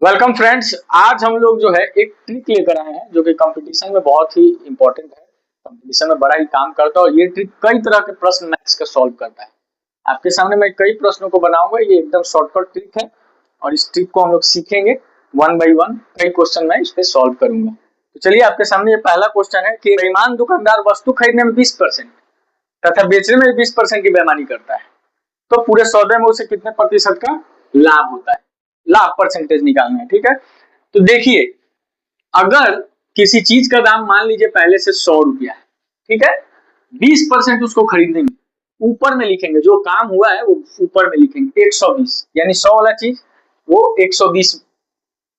Welcome friends. आज हम लोग जो है एक ट्रिक लेकर आए हैं जो कि कंपटीशन में बहुत ही इंपॉर्टेंट है, कंपटीशन में बड़ा ही काम करता है और ये ट्रिक कई तरह के प्रश्न मैथ्स का सॉल्व करता है। आपके सामने मैं कई प्रश्नों को बनाऊंगा, ये एकदम शॉर्टकट ट्रिक है और इस ट्रिक को हम लोग सीखेंगे वन बाई वन। कई क्वेश्चन मैं इस पे सॉल्व करूंगा। तो चलिए आपके सामने ये पहला क्वेश्चन है कि बेईमान दुकानदार वस्तु खरीदने में 20% तथा बेचने में 20% की बेईमानी करता है, तो पूरे सौदे में उसे कितने प्रतिशत का लाभ होता है। लाभ परसेंटेज निकालना है, ठीक है। तो देखिए, अगर किसी चीज का दाम मान लीजिए पहले से 100 रुपया है, ठीक है, 20% उसको खरीदने में ऊपर में लिखेंगे, जो काम हुआ है वो ऊपर में लिखेंगे 120, यानी 100 वाला चीज वो 120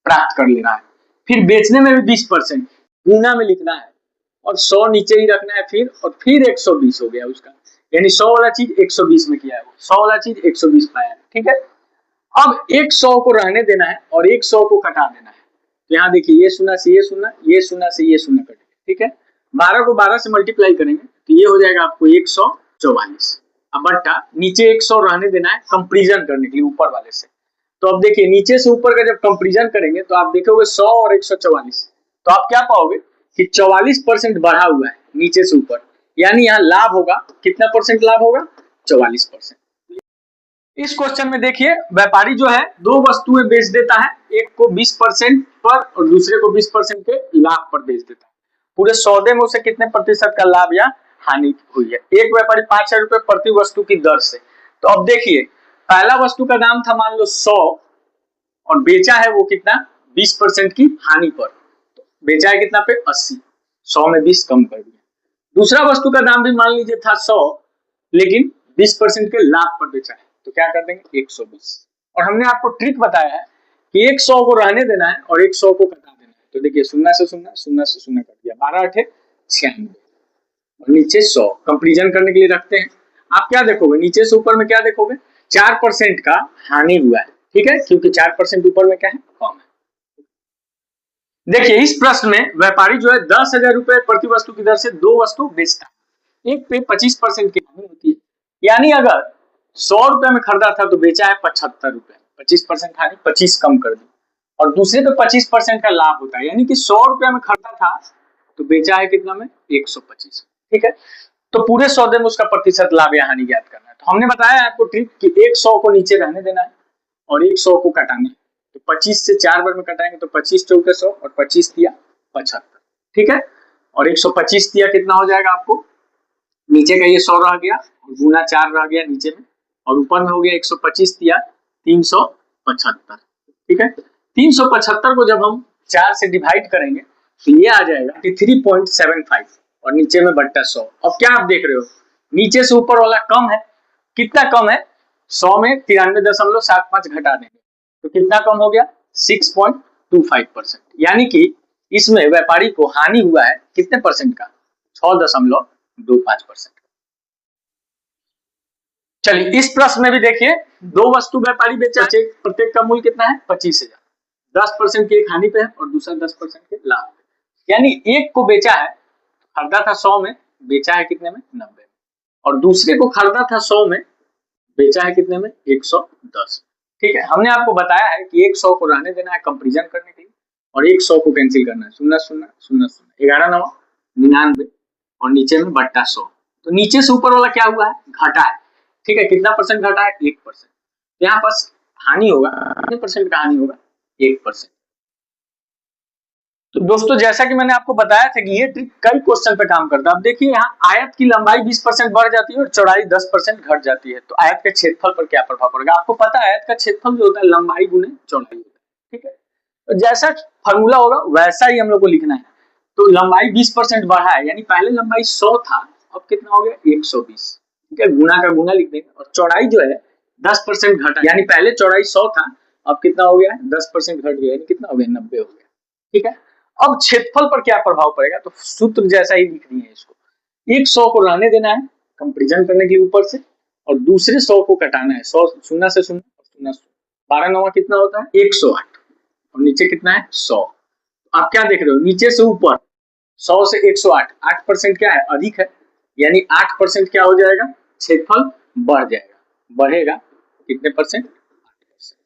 प्राप्त कर ले रहा है। फिर बेचने में भी 20% गुना में लिखना है और 100 नीचे ही रखना है, फिर 120 हो गया उसका, यानी 100 वाला चीज 120 में किया है, 100 वाला चीज 120 पाया है, ठीक है। अब एक 100 को रहने देना है और एक 100 को कटा देना है। तो यहाँ देखिए, ये शून्य से ये शून्य, ये शून्य से ये शून्य कटेगा, ठीक है। 12 को 12 से मल्टीप्लाई करेंगे तो ये हो जाएगा आपको 144। अब बट्टा नीचे 100 रहने देना है कंपेरिजन करने के लिए ऊपर वाले से। तो अब देखिए, नीचे से ऊपर का जब कंपेरिजन करेंगे तो आप देखोगे 100 और 144, तो आप क्या पाओगे कि 44% बढ़ा हुआ है नीचे से ऊपर, यानी यहाँ लाभ होगा। कितना परसेंट लाभ होगा? 44%। इस क्वेश्चन में देखिए, व्यापारी जो है दो वस्तुएं बेच देता है, एक को 20% पर और दूसरे को 20% के लाभ पर बेच देता है। पूरे सौदे में उसे कितने प्रतिशत का लाभ या हानि हुई है। एक व्यापारी 5,000 रुपए प्रति वस्तु की दर से। तो अब देखिए, पहला वस्तु का दाम था मान लो 100 और बेचा है वो कितना? 20% की हानि पर। तो बेचा है कितना पे? 80। 100 में 20 कम कर दिया। दूसरा वस्तु का दाम भी मान लीजिए था 100, लेकिन 20% के लाभ पर बेचा है, तो क्या कर देंगे? 120। और हमने आपको ट्रिक बताया है कि एक 100 को रहने देना है और एक 100 को कटा देना है। तो देखिए, शून्य से शून्य, शून्य से शून्य कर दिया, 12 8 96 और नीचे 100 कंपेरिजन करने के लिए रखते हैं। आप क्या देखोगे? नीचे से ऊपर में क्या देखोगे? 4% का हानि हुआ है, ठीक है, क्योंकि 4% ऊपर में क्या है? कम है। देखिए, इस प्रश्न में व्यापारी जो है 10,000 रुपए प्रति वस्तु की दर से दो वस्तु बेचता है। एक पे 25% की हानि होती है, यानी अगर 100 रुपए में खरीदा था तो बेचा है 75 रुपए, 25% हानि, 25 कम कर दी। और दूसरे पे 25% का लाभ होता है, यानी कि 100 रुपए में खरीदा था तो बेचा है कितना में? 125, ठीक है। तो पूरे सौदे में उसका प्रतिशत लाभ या हानि ज्ञात करना है। तो हमने बताया आपको ट्रिक कि एक 100 को नीचे रहने देना है और एक 100 को कटाना है। तो 25 से 4 बार में कटाएंगे तो 25 चौके 100 और 25 दिया 75, ठीक है। और 125 दिया कितना हो जाएगा आपको? नीचे का ये 100 रह गया, गुना 4 रह गया नीचे में, और ऊपर में हो गया 125 दिया 375, ठीक है। 375 को जब हम 4 से डिवाइड करेंगे तो ये आ जाएगा 3.75 और नीचे में बट्टा 100। अब क्या आप देख रहे हो? नीचे से ऊपर वाला कम है। कितना कम है? 100 में 93.75 घटा देंगे तो कितना कम हो गया? 6.25%, यानी कि इसमें व्यापारी को हानि हुआ है कितने परसेंट का? 6.25%। चलिए, इस प्रश्न में भी देखिए, दो वस्तु व्यापारी बेचा, प्रत्येक का मूल्य कितना है? 25,000। 10% की एक हानि पे है और दूसरा 10% के लाभ पे, यानी एक को बेचा है, खरीदा था 100 में, बेचा है कितने में? 90 में। और दूसरे को खरीदा था 100 में, बेचा है कितने में? 110, ठीक है। हमने आपको बताया है कि एक 100 को रहने देना है कंपेरिजन करने के लिए और एक 100 को कैंसिल करना है, शून्य शून्य शून्य शून्य, 11 9 99 और नीचे में बट्टा 100। तो नीचे से ऊपर वाला क्या हुआ है? घटा है, ठीक है। कितना परसेंट घटा है? 1%। यहाँ पास हानि होगा, कितने परसेंट का हानि होगा? 1%। तो दोस्तों, जैसा कि मैंने आपको बताया था कि ये ट्रिक कई क्वेश्चन पे काम करता है। अब देखिए, यहाँ आयत की लंबाई 20% बढ़ जाती है और चौड़ाई 10% घट जाती है, तो आयत के क्षेत्रफल पर क्या प्रभाव पड़ेगा? आपको पता है आयत का क्षेत्रफल जो होता है लंबाई गुने चौड़ाई होता है, ठीक है। तो जैसा फॉर्मूला होगा वैसा ही हम लोग को लिखना है। तो लंबाई 20% बढ़ा है, यानी पहले लंबाई 100 था, अब कितना हो गया? 120, ठीक है। गुना का गुना लिख देंगे। और चौड़ाई जो है 10% घटा, यानी पहले चौड़ाई 100 था, अब कितना हो गया? 10% घट गया, यानी कितना हो गया? 90 हो गया, ठीक है। अब क्षेत्रफल पर क्या प्रभाव पड़ेगा? तो सूत्र जैसा ही लिखनी है इसको। एक 100 को रहने देना है कंपेरिजन करने के लिए ऊपर से, और दूसरे 100 को कटाना है। 100 शून्य से शून्य और शून्य 12 9 कितना होता है? 108 और नीचे कितना है? 100। आप क्या देख रहे हो? नीचे से ऊपर 100 से 108, 8% क्या है? अधिक है, यानी 8% क्या हो जाएगा? क्षेत्रफल बढ़ जाएगा, बढ़ेगा कितने परसेंट? 8%।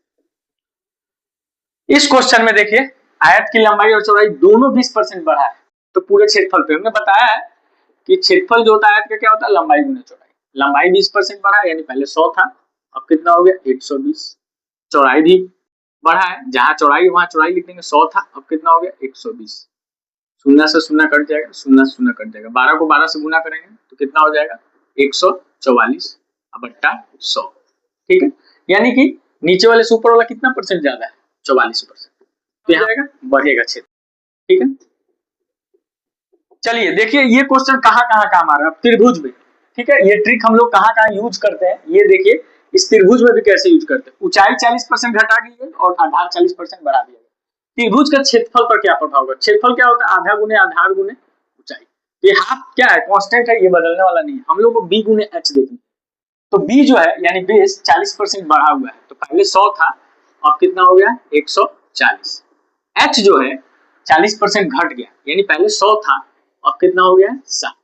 इस क्वेश्चन में देखिए आयत की लंबाई और चौड़ाई दोनों 20% बढ़ा है, तो पूरे क्षेत्रफल पे हमने बताया है कि क्षेत्रफल जो होता है आयत का क्या होता है, लंबाई गुना चौड़ाई। लंबाई 20% बढ़ा है, यानी पहले 100 था, अब कितना हो गया 120। चौड़ाई भी बढ़ा है, जहां चौड़ाई वहां चौड़ाई लिख देंगे, 100 था, अब कितना हो गया 120। शून्य से शून्य कट जाएगा, शून्य से शून्य कट जाएगा, 12 को 12 से गुना करेंगे तो कितना हो जाएगा 144 बट्टा 100। ठीक है, यानी कि नीचे वाले से ऊपर वाला कितना परसेंट ज्यादा है, 44%। तो यहाँ जाएगा बढ़ेगा क्षेत्र। ठीक है, चलिए देखिए ये क्वेश्चन कहाँ कहाँ काम आ रहा है, त्रिभुज में। ठीक है, ये ट्रिक हम लोग कहाँ कहाँ यूज करते हैं, ये देखिए इस त्रिभुज में भी कैसे यूज करते हैं। ऊंचाई 40% घटा दी है और आधार 40% बढ़ा दिया। त्रिभुज का क्षेत्रफल पर क्या प्रभाव होगा, क्षेत्रफल क्या होता है, आधा गुने आधार गुने ऊंचाई। ये हाफ क्या है, कांस्टेंट है, ये बदलने वाला नहीं है। हम लोग को बी गुने एच देखना, तो बी जो है यानी बेस 40% बढ़ा हुआ है, तो पहले 100 था, अब कितना हो गया 140। एच जो है 40% घट गया, यानी पहले 100 था, अब कितना हो गया 7।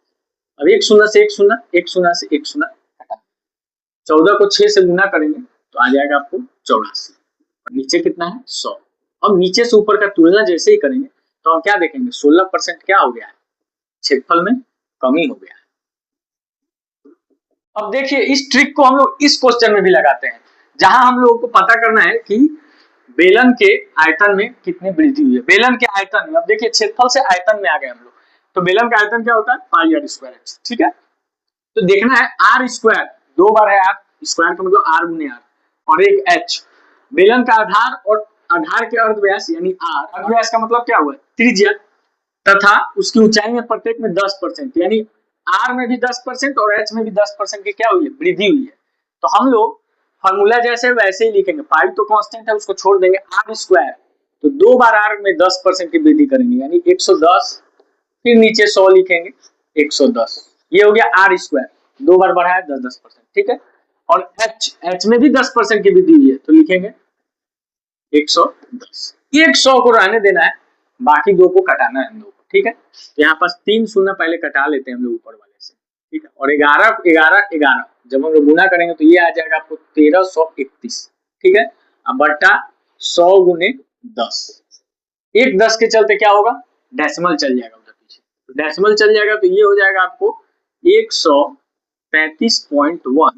अब एक शून्य से एक शून्य, एक शून्य से एक शून्य घटा, 14 को 6 से गुना करेंगे तो आ जाएगा आपको 84। और नीचे कितना है 100। अब नीचे से ऊपर का तुलना जैसे ही करेंगे तो हम क्या देखेंगे, 16% क्या हो गया है, क्षेत्रफल में कमी हो गया है। अब देखिए इस ट्रिक को हम लोग इस क्वेश्चन में भी लगाते हैं, जहां हम लोगों को पता करना है कि बेलन के आयतन में कितनी वृद्धि हुई है। बेलन के आयतन में, अब देखिए क्षेत्रफल से आयतन में आ गए हम लोग, तो बेलन का आयतन क्या होता है पाई आर स्क्वायर एच। ठीक है, तो देखना है आर स्क्वायर, दो बार है आर स्क्वायर का मतलब आर गुने आर, और एक एच। बेलन का आधार और आधार के अर्धव्यास यानी आर, अर्धव्यास का मतलब क्या हुआ त्रिज्या, तथा उसकी ऊंचाई में प्रत्येक में 10%, यानी आर में भी 10% और एच में भी 10% की क्या हुई है, वृद्धि हुई है। तो हम लोग फॉर्मूला जैसे वैसे ही लिखेंगे, पाई तो कांस्टेंट है उसको छोड़ देंगे, आर स्क्वायर, तो दो बार आर में 10% की वृद्धि करेंगे यानी 110, फिर नीचे 100 लिखेंगे 110, ये हो गया आर स्क्वायर, दो बार बढ़ाया 10-10%। ठीक है, और एच में भी 10% की वृद्धि हुई है तो लिखेंगे 110। ये 100 को रहने देना है, बाकी दो को कटाना है हम लोग को। ठीक है, तो यहाँ पास 3 शून्य पहले कटा लेते हैं हम लोग ऊपर वाले से। ठीक है, और 11 11 11 जब हम लोग गुना करेंगे तो ये आ जाएगा आपको 1331। ठीक है, अब बट्टा 100 गुने 10, एक 10 के चलते क्या होगा, डेसिमल चल जाएगा उधर पीछे, तो डेसिमल चल जाएगा तो ये हो जाएगा आपको 135.1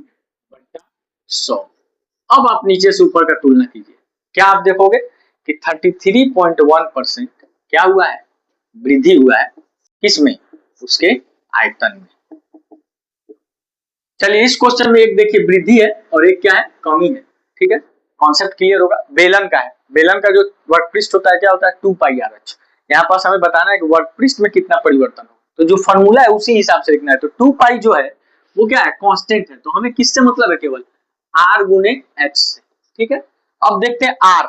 बट्टा 100। अब आप नीचे से ऊपर का तुलना कीजिए, क्या आप देखोगे कि 33.1% क्या हुआ है, वृद्धि हुआ है, किसमें, उसके आयतन में। चलिए इस क्वेश्चन में एक देखिए वृद्धि है और एक क्या है कमी है। ठीक है, कॉन्सेप्ट क्लियर होगा। बेलन का है, बेलन का जो वर्कपृष्ठ होता है क्या होता है 2 पाई आर एच। यहाँ पास हमें बताना है कि वर्कपृष्ठ में कितना परिवर्तन हो, तो जो फॉर्मूला है उसी हिसाब से लिखना है। तो 2 पाई जो है वो क्या है कांस्टेंट है, तो हमें किससे मतलब है, केवल आर गुने एच से। ठीक है, अब देखते हैं आर,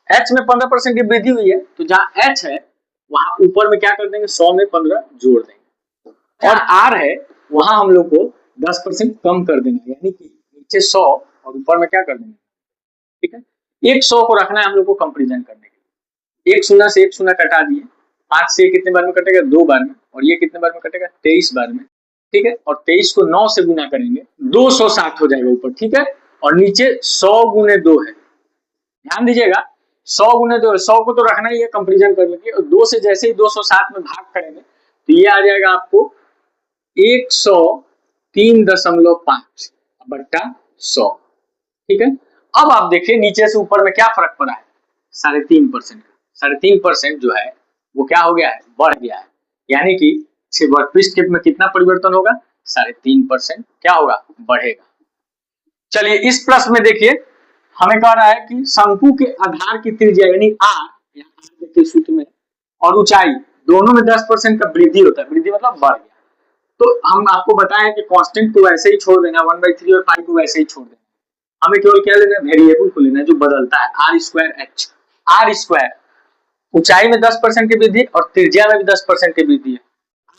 एच में 15% की वृद्धि हुई है, तो जहां एच है वहां ऊपर में क्या कर देंगे 100 में 15 जोड़ देंगे, और आर है वहां हम लोग को 10% कम कर देना, यानी कि नीचे 100 और ऊपर में क्या कर देंगे। ठीक है, एक 100 को रखना है हम लोग को कंपेरिजन करने के लिए। एक शून्य से एक शून्य कटा दिए, 5 से कितने बार में कटेगा 2 बार में, और ये कितने बार में कटेगा 23 बार में। ठीक है, और 23 को 9 से गुना करेंगे 260 हो जाएगा ऊपर। ठीक है, और नीचे 100 गुने 2 है, ध्यान दीजिएगा 100 गुने 2, 100 को तो रखना ही है कंपेरिजन करने के, और 2 से जैसे ही 260 में भाग करेंगे तो ये आ जाएगा आपको 103.5 बट्टा 100। ठीक है, अब आप देखिए नीचे से ऊपर में क्या फर्क पड़ा है, 3.5% का। 3.5% जो है वो क्या हो गया है, बढ़ गया है, यानी कि वर्कपीस में कितना परिवर्तन होगा, 3.5% क्या होगा, बढ़ेगा। चलिए इस प्रश्न में देखिए हमें कह रहा है कि शंकु के आधार की त्रिज्या यानी आर, देखिए सूत्र में, और ऊंचाई दोनों में 10% का वृद्धि होता है, वृद्धि मतलब बढ़ गया। तो हम आपको बताएं कि कांस्टेंट को वैसे ही छोड़ देना, 1/3 और पाई को वैसे ही छोड़ देना, हमें केवल क्या लेना है, वेरिएबल को लेना है जो बदलता है, R square H. R square ऊंचाई में 10% की वृद्धि और त्रिज्या में भी 10% की वृद्धि है।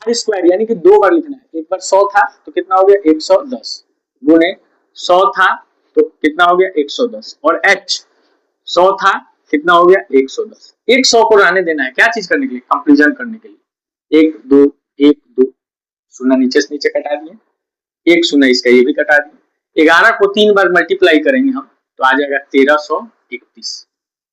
आर स्क्वायर यानी कि दो बार लिखना है, एक बार 100 था तो कितना हो गया 110 गुने 100 था तो कितना हो गया 110, और एच 100 था कितना हो गया 110। एक 100 को रहने देना है, क्या चीज करने के लिए, कंपेरिजन करने के लिए। 1 2 1 2 शून्य नीचे से नीचे कटा दिए, एक शून्य इसका ये भी कटा दिए, 11 को 3 बार मल्टीप्लाई करेंगे हम तो आ जाएगा 1331।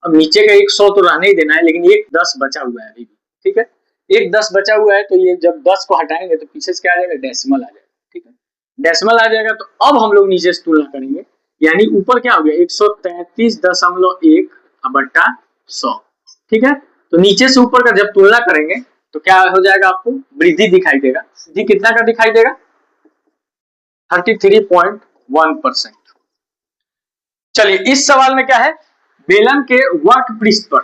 अब नीचे का 100 तो रहने ही देना है, लेकिन एक 10 बचा हुआ है अभी भी, ठीक है। एक 10 बचा हुआ है, तो ये जब 10 को हटाएंगे तो पीछे से क्या आ जाएगा, डेसिमल आ जाएगा, ठीक है। डेसिमल आ जाएगा तो अब हम लोग नीचे से तुलना करेंगे, यानी ऊपर क्या हो गया 133.1 बट्टा 100, ठीक है। तो नीचे से ऊपर का जब तुलना करेंगे तो क्या हो जाएगा, आपको वृद्धि दिखाई देगा। वृद्धि कितना का दिखाई देगा, 33.1%। चलिए इस सवाल में क्या है, बेलन के वर्क पृष्ठ पर,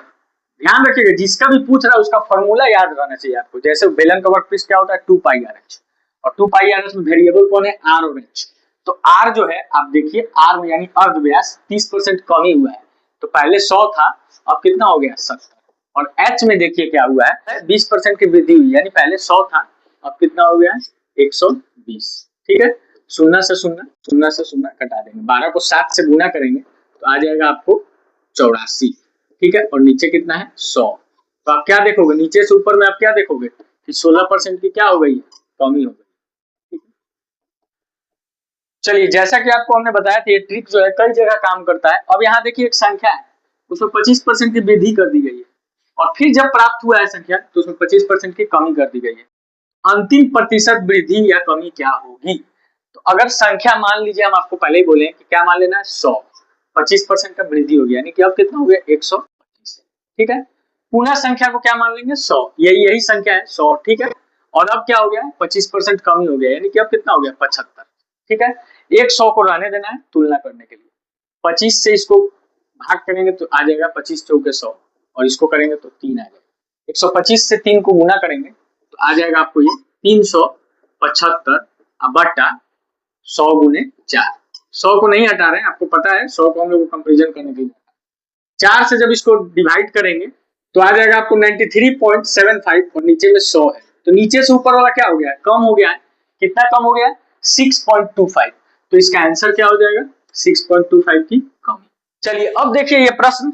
ध्यान रखिएगा जिसका भी पूछ रहा है उसका फॉर्मूला याद रहना चाहिए आपको। जैसे बेलन का वर्क पृष्ठ क्या होता है, 2πr(h), और 2πr(h) में वेरिएबल कौन है, r और h। तो r जो है आप देखिए, r में यानी अर्ध व्यास 30% कमी हुआ है, तो पहले 100 था, अब कितना हो गया 70। और h में देखिए क्या हुआ है, 20% की वृद्धि हुई, यानी पहले 100 था, अब कितना हो गया 120, ठीक है। शून्य से शून्य कटा देंगे, 12 को 7 से गुना करेंगे तो आ जाएगा आपको 84, ठीक है। और नीचे कितना है 100, तो आप क्या देखोगे, नीचे से ऊपर में आप क्या देखोगे कि 16% की क्या हो गई, कमी हो गई। चलिए जैसा कि आपको हमने बताया था, ये ट्रिक जो है कई जगह काम करता है। अब यहाँ देखिए एक संख्या है, उसमें 25% की वृद्धि कर दी गई है, और फिर जब प्राप्त हुआ है संख्या तो उसमें 25% की कमी कर दी गई है। अंतिम प्रतिशत वृद्धि या कमी क्या होगी, तो अगर संख्या मान लीजिए, हम आपको पहले ही बोले कि क्या मान लेना है 100, 25% का वृद्धि हो गया, यानी कि अब कितना हो गया 125, ठीक है। पुनः संख्या को क्या मान लेंगे 100, यही संख्या है 100, ठीक है। और अब क्या हो गया 25% कमी हो गया, यानी कि अब कितना हो गया 75, ठीक है। एक 100 को रहने देना है तुलना करने के लिए, 25 से इसको भाग करेंगे तो आ जाएगा 25 चौके 100, और इसको करेंगे तो 3 आ जाएगा। 125 से 3 को गुना करेंगे तो आ जाएगा आपको ये 375 बट्टा 100 गुने 4। 100 को नहीं हटा रहे हैं, आपको पता है 100 को हम लोग कंपेरिजन करने के लिए 4 से जब इसको डिवाइड करेंगे तो आ जाएगा आपको 93.75, और नीचे में 100 है, तो नीचे से ऊपर वाला क्या हो गया है, कम हो गया है। कितना कम हो गया है 6.25, तो इसका आंसर क्या हो जाएगा 6.25 की कमी। चलिए अब देखिए ये प्रश्न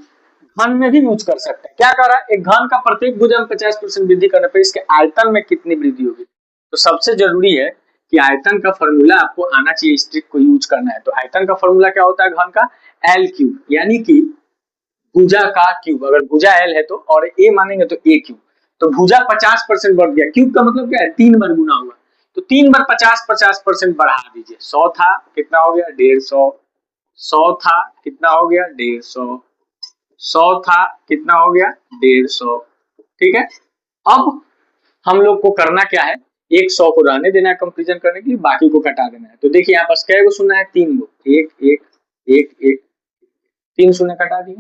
घन में भी यूज कर सकते हैं। क्या कर रहा है, एक घन का प्रत्येक भुजा में 50% वृद्धि करने पर इसके आयतन में कितनी वृद्धि होगी। तो सबसे जरूरी है कि आयतन का फॉर्मूला आपको आना चाहिए, इस ट्रिक को यूज करना है। तो आयतन का फॉर्मूला क्या होता है घन का, एल क्यूब, यानी कि भुजा का क्यूब। अगर भुजा एल है तो, और ए मानेंगे तो ए क्यूब। तो भुजा 50% बढ़ गया, क्यूब का मतलब क्या है 3 बार गुना हुआ, तो 3 बार 50% बढ़ा दीजिए। 100 था कितना हो गया 150, 100 था कितना हो गया 150, 100 था कितना हो गया 150, ठीक है। अब हम लोग को करना क्या है, एक 100 को रहने देना है कंपेरिजन करने के लिए, बाकी को कटा देना है। तो देखिए यहाँ पास कै गो शून्य है, 3 गो, 1 1 1 1, 3 शून्य कटा दिए।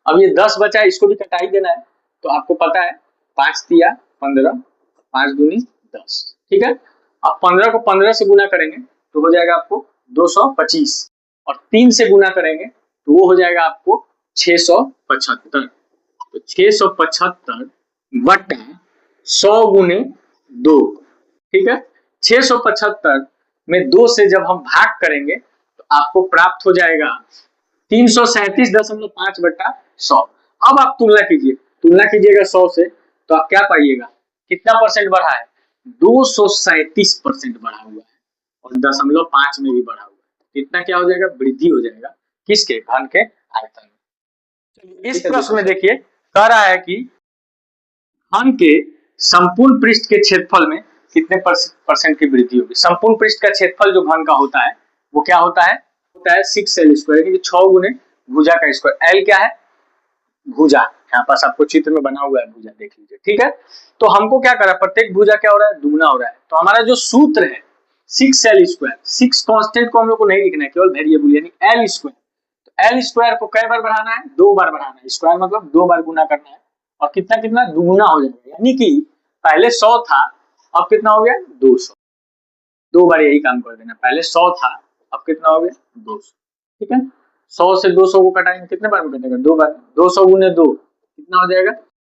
अब ये 10 बचा है, इसको भी कटा ही देना है। तो आपको पता है 5 तिया 15, 5 दूनी 10, ठीक है। अब 15 को 15 से गुना करेंगे तो हो जाएगा आपको 225, और 3 से गुना करेंगे तो वो हो जाएगा आपको 675। तो 675 बटा 100 गुने 2, ठीक है। 675 में 2 से जब हम भाग करेंगे तो आपको प्राप्त हो जाएगा 337.5 बटा 100। अब आप तुलना कीजिएगा 100 से, तो आप क्या पाइएगा, कितना परसेंट बढ़ा है 237% बढ़ा हुआ है, और 0.5 में भी बढ़ा हुआ है। इतना क्या हो जाएगा, वृद्धि हो जाएगा किसके, घन के आयतन में। इस प्रश्न में देखिए कह रहा है कि घन के संपूर्ण पृष्ठ के क्षेत्रफल में कितने परसेंट की वृद्धि होगी। संपूर्ण पृष्ठ का क्षेत्रफल जो घन का होता है वो क्या होता है 6l स्क्वायर, यानी 6 गुने भुजा का स्क्वायर। एल क्या है, भुजा, यहाँ पास आपको चित्र में बना हुआ है भुजा, देख लीजिए, ठीक है। तो हमको क्या करा, प्रत्येक भुजा क्या हो रहा है, दुगुना हो रहा है। तो हमारा जो सूत्र है 6l स्क्वायर, 6 कांस्टेंट को हम लोग को नहीं लिखना है, केवल वेरिएबल यानी एल स्क्वायर। तो एल स्क्वायर को कई बार बढ़ाना है, 2 बार बढ़ाना है। स्क्वायर मतलब 2 बार गुना करना है, और कितना कितना दुगुना हो जाएगा, यानी कि पहले 100 था, अब कितना हो गया 200। 2 बार यही काम कर देना, पहले 100 था, अब कितना हो गया 200, ठीक है। 100 से 200 को कटाएंगे कितने बार में कटेगा, 2 बार। 200 गुने 2 कितना हो जाएगा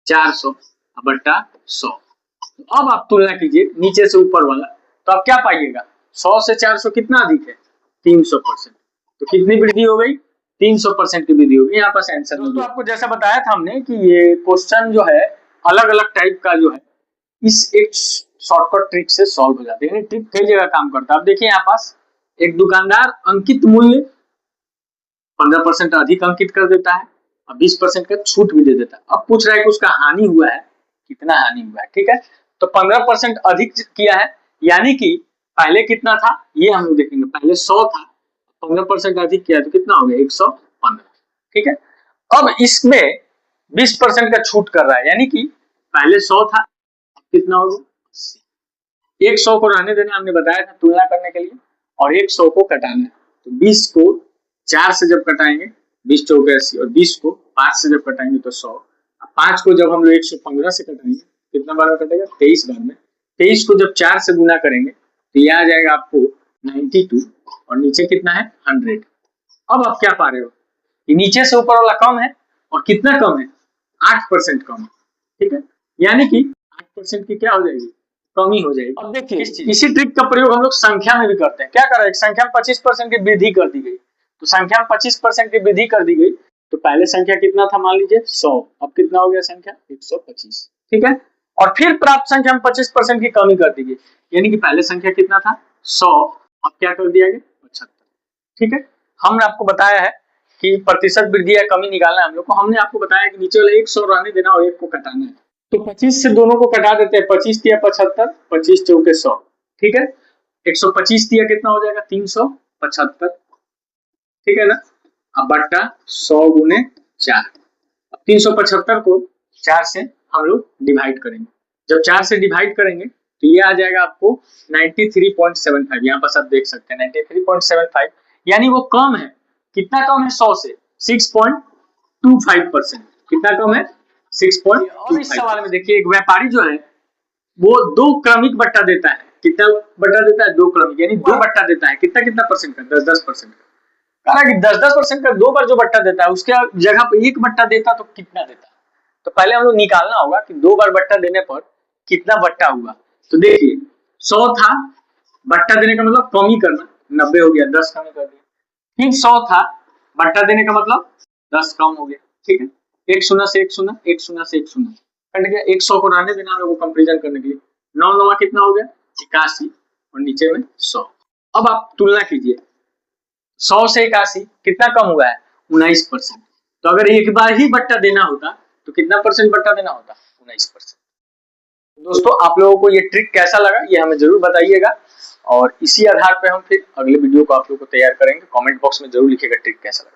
400 बट्टा 100। तो अब आप तुलना कीजिए नीचे से ऊपर वाला, तो आप क्या पाइएगा 100 से 400 कितना अधिक है 300%। तो कितनी वृद्धि हो गई 300% की वृद्धि होगी। यहाँ पास आंसर तो आपको जैसा बताया था हमने कि ये क्वेश्चन जो है अलग अलग टाइप का जो है इस एक शॉर्टकट ट्रिक से सॉल्व हो जाते हैं। ट्रिक कई जगह काम करता है। अब देखिए यहाँ पास एक दुकानदार अंकित मूल्य 15% अधिक अंकित कर देता है, और 20% का छूट भी दे देता है। अब पूछ रहा है कि उसका हानि हुआ है, कितना हानि हुआ है, ठीक है। तो 15% अधिक किया है, यानी कि पहले कितना था ये हम लोग देखेंगे। पहले 100 था, 15% अधिक किया तो कितना हो गया 115, ठीक है। अब इसमें 20% का छूट कर रहा है, यानी कि पहले 100 था, कितना होगा 80। 100 को रहने देना हमने बताया था तुलना करने के लिए, और 100 को कटाना है। तो 20 को 4 से जब कटाएंगे 20 चौके 80, और 20 को 5 से जब कटाएंगे तो 100। 5 को जब हम लोग 115 से कटाएंगे कितना बार में कटेगा 23 बार में। 23 को जब 4 से गुना करेंगे तो ये आ जाएगा आपको 92, और नीचे कितना है 100। अब आप क्या पा रहे हो कि नीचे से ऊपर वाला कम है, और कितना कम है 8% कम है, ठीक है। यानी कि 8% की क्या हो जाएगी कमी हो जाएगी। अब देखिए इसी ट्रिक का प्रयोग हम लोग संख्या में भी करते हैं। क्या कर रहे हैं, संख्या में 25% की वृद्धि कर दी गई, तो संख्या में 25% की वृद्धि कर दी गई, तो पहले संख्या कितना था मान लीजिए 100, अब कितना हो गया संख्या 125, ठीक है। और फिर प्राप्त संख्या में 25% की कमी कर दी गई, यानी कि पहले संख्या कितना था 100, अब क्या कर दिया गया 75, ठीक है। हमने आपको बताया है कि प्रतिशत वृद्धि या कमी निकालना है हम लोग को। हमने आपको बताया कि नीचे वाले 100 रहने देना और 1 को कटाना है, तो 25 से दोनों को कटा देते हैं। 25 दिया 75, 25 चौके 100, ठीक है। 125 दिया कितना हो जाएगा 375, ठीक है ना। अब बट्टा 100 गुने 4। अब 375 को 4 से हम लोग डिवाइड करेंगे। जब 4 से डिवाइड करेंगे तो ये आ जाएगा आपको 93.75। यहाँ पर सब देख सकते हैं 93.75, यानी वो कम है। कितना कम है 100 से 6.25%। कितना कम है 6.25। और इस सवाल में देखिए एक व्यापारी जो है वो 2 क्रमिक बट्टा देता है। कितना बट्टा देता है 2 क्रमिक, यानी 2 बट्टा देता है। कितना कितना परसेंट का 10-10% का। कहा कि 10-10% का 2 बार जो बट्टा देता है उसके जगह पे 1 बट्टा देता तो कितना देता। तो पहले हम लोग निकालना होगा कि 2 बार बट्टा देने पर कितना बट्टा हुआ। तो देखिए 100 था, बट्टा देने का मतलब कमी करना, 90 हो गया 10 कमी कर दिया। फिर 100 था, बट्टा देने का मतलब 10 कम हो गया, ठीक है। 1 शून्य से 1 शून्य, 1 शून्य से 1 शून्य कट गया। 100 को रहने देना हम लोग को कंपैरिजन करने के लिए। 9 9 कितना हो गया 81, और नीचे में 100। अब आप तुलना कीजिए 100 से 81 कितना कम हुआ है 19%। तो अगर एक बार ही बट्टा देना होता तो कितना परसेंट बट्टा देना होता 19%। दोस्तों आप लोगों को ये ट्रिक कैसा लगा ये हमें जरूर बताइएगा, और इसी आधार पे हम फिर अगले वीडियो को आप लोगों को तैयार करेंगे। कमेंट बॉक्स में जरूर लिखिएगा ट्रिक कैसा लगा।